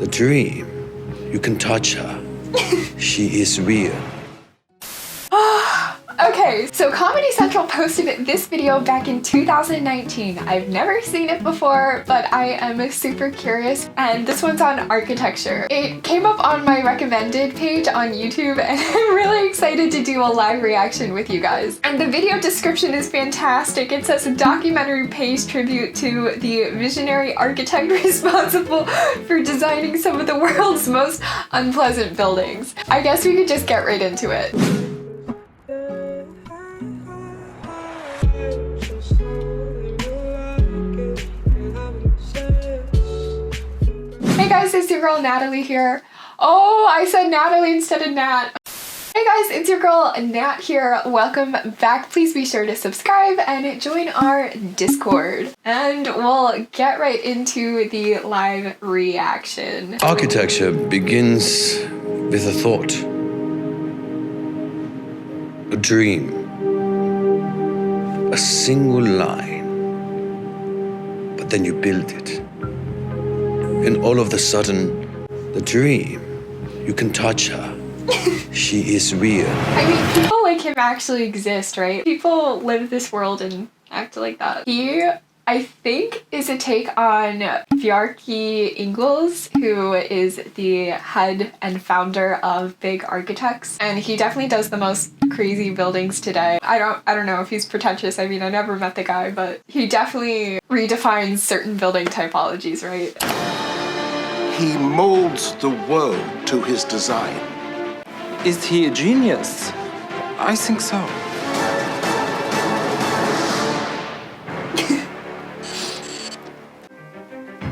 The dream, you can touch her. She is real. Okay, so Comedy Central posted this video back in 2019. I've never seen it before, but I am super curious, and this one's on architecture. It came up on my recommended page on YouTube, and I'm really excited to do a live reaction with you guys. And the video description is fantastic. It says a documentary pays tribute to the visionary architect responsible for designing some of the world's most unpleasant buildings. I guess we could just get right into it. Hey guys, it's your girl Natalie here. Oh, I said Natalie instead of Nat. Hey guys, it's your girl Nat here. Welcome back. Please be sure to subscribe and join our Discord. And we'll get right into the live reaction. Architecture begins with a thought, a dream, a single line, but then you build it. And all of a sudden, the dream, you can touch her. She is real. I mean, people like him actually exist, right? People live this world and act like that. He, I think, is a take on Bjarke Ingels, who is the head and founder of Big Architects. And he definitely does the most crazy buildings today. I don't know if he's pretentious. I mean, I never met the guy, but he definitely redefines certain building typologies, right? He molds the world to his design. Is he a genius? I think so.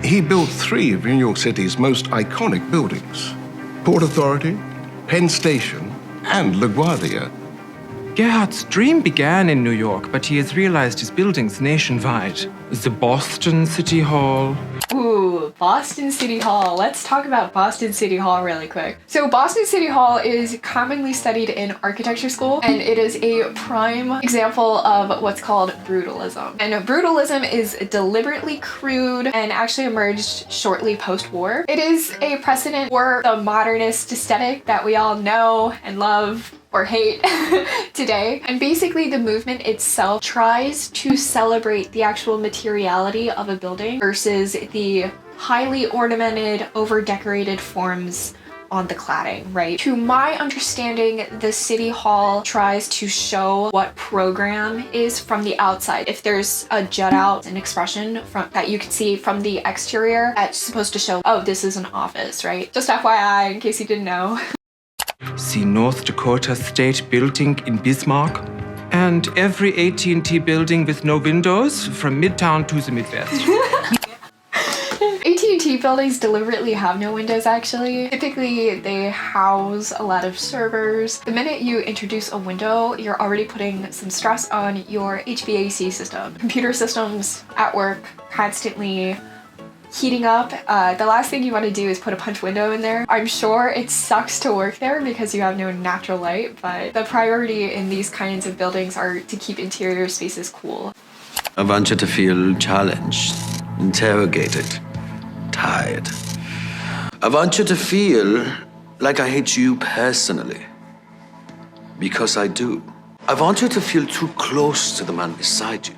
He built three of New York City's most iconic buildings: Port Authority, Penn Station, and LaGuardia. Gerhardt's dream began in New York, but he has realized his buildings nationwide. The Boston City Hall. Ooh, Boston City Hall. Let's talk about Boston City Hall really quick. So Boston City Hall is commonly studied in architecture school, and it is a prime example of what's called brutalism. And brutalism is deliberately crude and actually emerged shortly post-war. It is a precedent for the modernist aesthetic that we all know and love or hate today. And basically the movement itself tries to celebrate the actual materiality of a building versus the highly ornamented, over-decorated forms on the cladding, right? To my understanding, the City Hall tries to show what program is from the outside. If there's a jut out, an expression that you can see from the exterior, that's supposed to show, oh, this is an office, right? Just FYI, in case you didn't know. See North Dakota State Building in Bismarck. And every AT&T building with no windows from Midtown to the Midwest. AT&T buildings deliberately have no windows, actually. Typically, they house a lot of servers. The minute you introduce a window, you're already putting some stress on your HVAC system. Computer systems at work constantly heating up. The last thing you want to do is put a punch window in there. I'm sure it sucks to work there because you have no natural light, but the priority in these kinds of buildings are to keep interior spaces cool. I want you to feel challenged, interrogated, tired. I want you to feel like I hate you personally. Because I do. I want you to feel too close to the man beside you.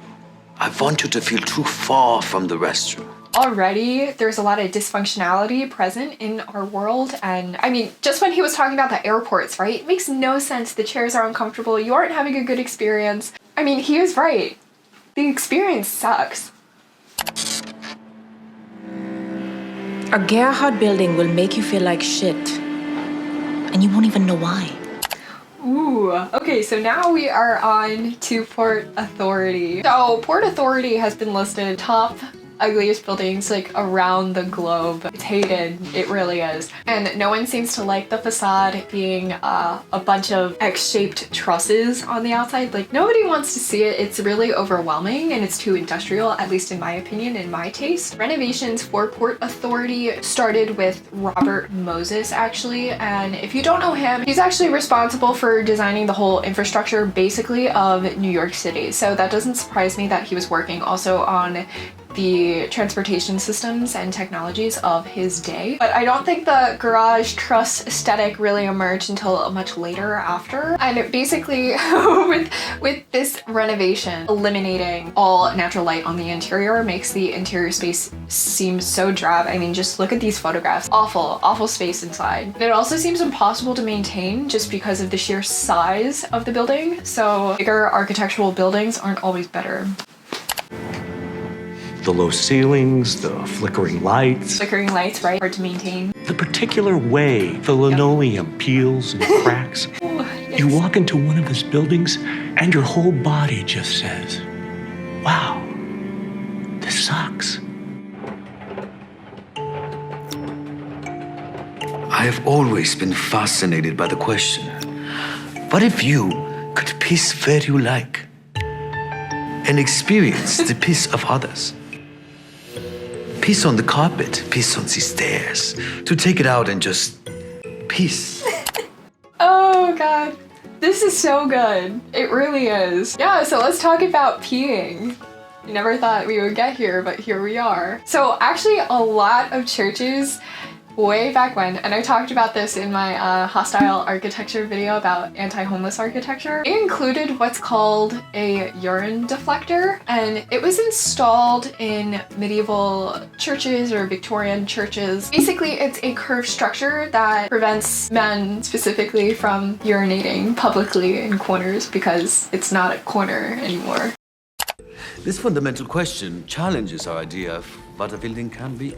I want you to feel too far from the restroom. Already, there's a lot of dysfunctionality present in our world, and I mean, just when he was talking about the airports, right? It makes no sense. The chairs are uncomfortable, you aren't having a good experience. I mean, he was right. The experience sucks. A Gerhardt building will make you feel like shit, and you won't even know why. Ooh, okay, so now we are on to Port Authority. So Port Authority has been listed top ugliest buildings like around the globe. It's hated, it really is. And no one seems to like the facade being a bunch of X-shaped trusses on the outside. Like, nobody wants to see it. It's really overwhelming and it's too industrial, at least in my opinion, in my taste. Renovations for Port Authority started with Robert Moses, actually. And if you don't know him, he's actually responsible for designing the whole infrastructure basically of New York City. So that doesn't surprise me that he was working also on the transportation systems and technologies of his day. But I don't think the garage truss aesthetic really emerged until much later after. And basically with this renovation, eliminating all natural light on the interior makes the interior space seem so drab. I mean, just look at these photographs. Awful space inside. And it also seems impossible to maintain just because of the sheer size of the building. So bigger architectural buildings aren't always better. The low ceilings, the flickering lights. Flickering lights, right? Hard to maintain. The particular way the linoleum peels and cracks. Oh, yes. You walk into one of his buildings and your whole body just says, wow, this sucks. I have always been fascinated by the question, what if you could piss where you like and experience the piss of others? Piss on the carpet, piss on the stairs, to take it out and just piss. Oh God, this is so good. It really is. Yeah, so let's talk about peeing. You never thought we would get here, but here we are. So actually a lot of churches way back when, and I talked about this in my hostile architecture video about anti-homeless architecture, they included what's called a urine deflector, and it was installed in medieval churches or Victorian churches. Basically, it's a curved structure that prevents men specifically from urinating publicly in corners because it's not a corner anymore. This fundamental question challenges our idea of what a building can be.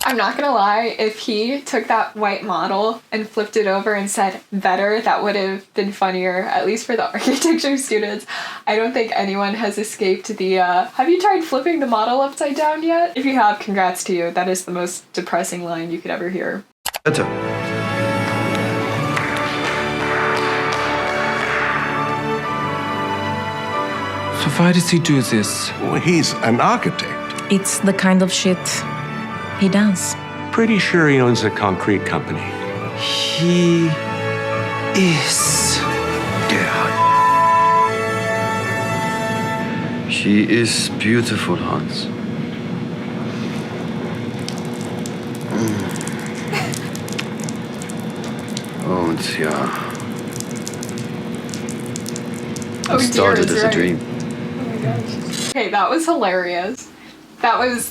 I'm not gonna lie, if he took that white model and flipped it over and said better, that would have been funnier, at least for the architecture students. I don't think anyone has escaped the, have you tried flipping the model upside down yet? If you have, congrats to you. That is the most depressing line you could ever hear. Better. So why does he do this? Well, he's an architect. It's the kind of shit he does. Pretty sure he owns a concrete company. He is. Gerhardt. She is beautiful, Hans. Und ja. Oh It dear, started it's as a right. dream. Oh my gosh. Okay, that was hilarious. That was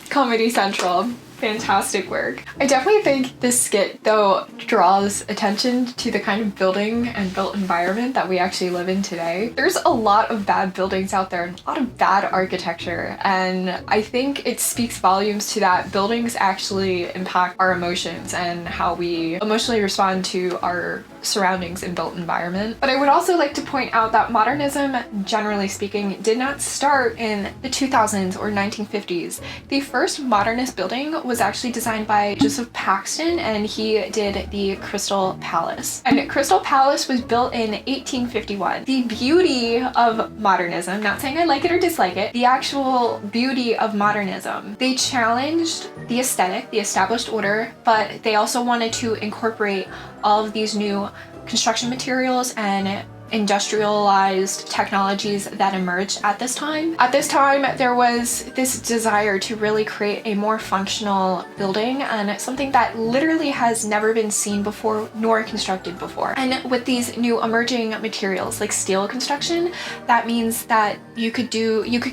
Comedy Central. Fantastic work. I definitely think this skit, though, draws attention to the kind of building and built environment that we actually live in today. There's a lot of bad buildings out there and a lot of bad architecture, and I think it speaks volumes to that buildings actually impact our emotions and how we emotionally respond to our surroundings and built environment. But I would also like to point out that modernism, generally speaking, did not start in the 2000s or 1950s. The first modernist building was actually designed by Joseph Paxton, and he did the Crystal Palace. And Crystal Palace was built in 1851. The beauty of modernism, not saying I like it or dislike it, the actual beauty of modernism, they challenged the aesthetic, the established order, but they also wanted to incorporate all of these new construction materials and industrialized technologies that emerged at this time. At this time, there was this desire to really create a more functional building, and something that literally has never been seen before nor constructed before. And with these new emerging materials like steel construction, that means that you could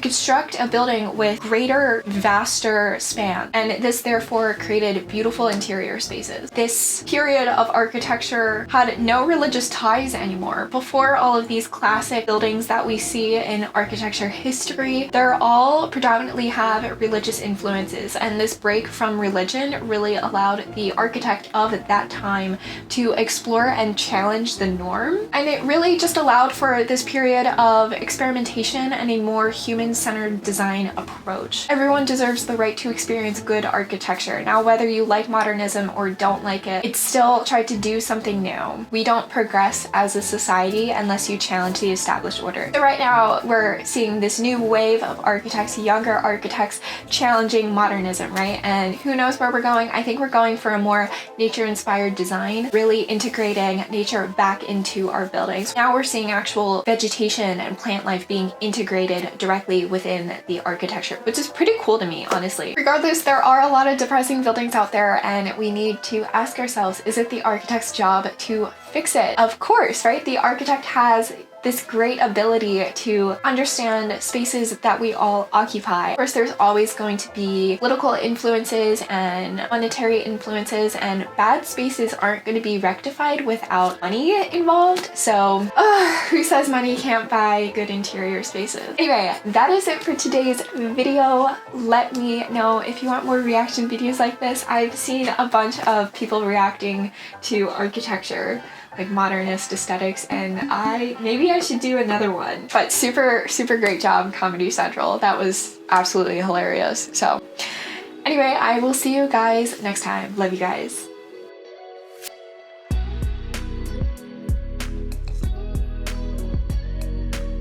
construct a building with greater, vaster span, and this therefore created beautiful interior spaces. This period of architecture had no religious ties anymore. Before all of these classic buildings that we see in architecture history, they're all predominantly have religious influences, and this break from religion really allowed the architect of that time to explore and challenge the norm, and it really just allowed for this period of experimentation and a more human-centered design approach. Everyone deserves the right to experience good architecture. Now, whether you like modernism or don't like it, it still tried to do something new. We don't progress as a society unless you challenge the established order. So right now we're seeing this new wave of architects, younger architects, challenging modernism, right? And who knows where we're going? I think we're going for a more nature-inspired design, really integrating nature back into our buildings. Now we're seeing actual vegetation and plant life being integrated directly within the architecture, which is pretty cool to me, honestly. Regardless, there are a lot of depressing buildings out there, and we need to ask ourselves, is it the architect's job to fix it? Of course, right? The architect has this great ability to understand spaces that we all occupy. Of course, there's always going to be political influences and monetary influences, and bad spaces aren't going to be rectified without money involved. So, who says money can't buy good interior spaces? Anyway, that is it for today's video. Let me know if you want more reaction videos like this. I've seen a bunch of people reacting to architecture, like modernist aesthetics, and maybe I should do another one. But super great job, Comedy Central. That was absolutely hilarious. So anyway, I will see you guys next time. Love you guys.